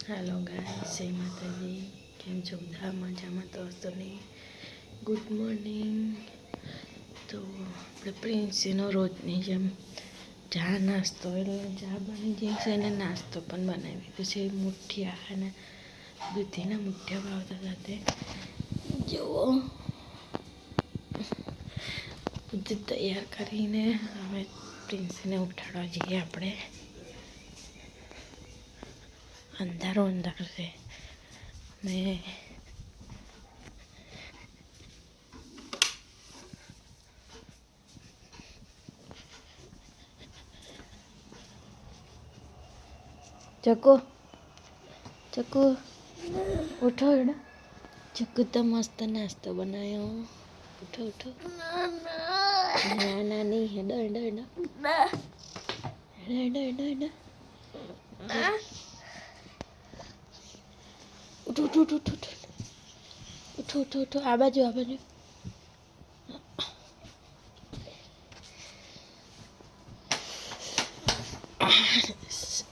Hello guys, जय माता दी। केम छो બધા મજામાં તો હશો ને? Good morning. તો આપણે પ્રિન્સીનો રોજની જેમ ચા નાસ્તો એટલે ચા બની જાય છે અને નાસ્તો પણ બનાવી દીધો છે। મુઠિયા અને દૂધીના મુઠિયા ભાવતા સાથે જુઓ બધું તૈયાર કરીને હવે પ્રિન્સીને ઉઠાડવા જઈએ આપણે। અંધારો અંધારો છે ને ચકુ ચકુ ઉઠો એડા। ચકુ તો મસ્ત નાસ્તો બનાવ્યો। ઉઠો ઉઠો। ના ના નહીં હેડો હેડો હેડો હેડો હેડો હેડો ઉઠો ઉઠો ઉઠો ઉઠો ઉઠો ઉઠો ઉઠો આ બાજુ આ બાજુ।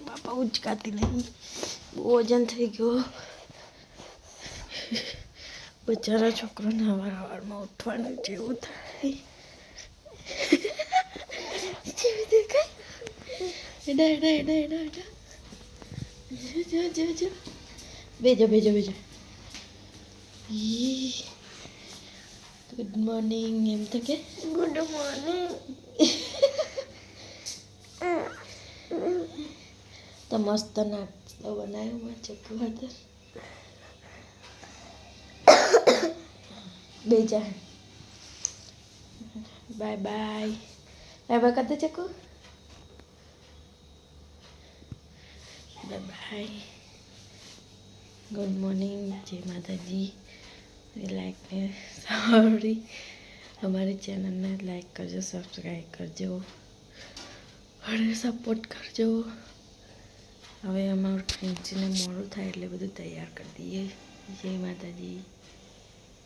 બાપા ઉચકાતી નહીં, બહુ વજન થઈ ગયો। બચારા છોકરોને સવારમાં ઉઠવાનું જેવું થાય જેવી દેખાય। એડા એડા એડા એડા એડા જો જો જો બેજો બેજો બેજો। ગુડ મોર્નિંગ એમ તો કે ગુડ મોર્નિંગ। તો મસ્ત નાસ્તો બનાવ્યો મારા ચક્કુ માટે। બેજા બાય બાય બાય બાય કરते Chakku bye bye. Good morning, जय माता दी। लाइक में सॉरी, हमारे चैनल ने लाइक करजो, सब्सक्राइब करजो और सपोर्ट करजो। हमें अमर फ्रेंड्स ने मोड़ू था એટલે બધું તૈયાર કરી દઈએ। जय माता दी।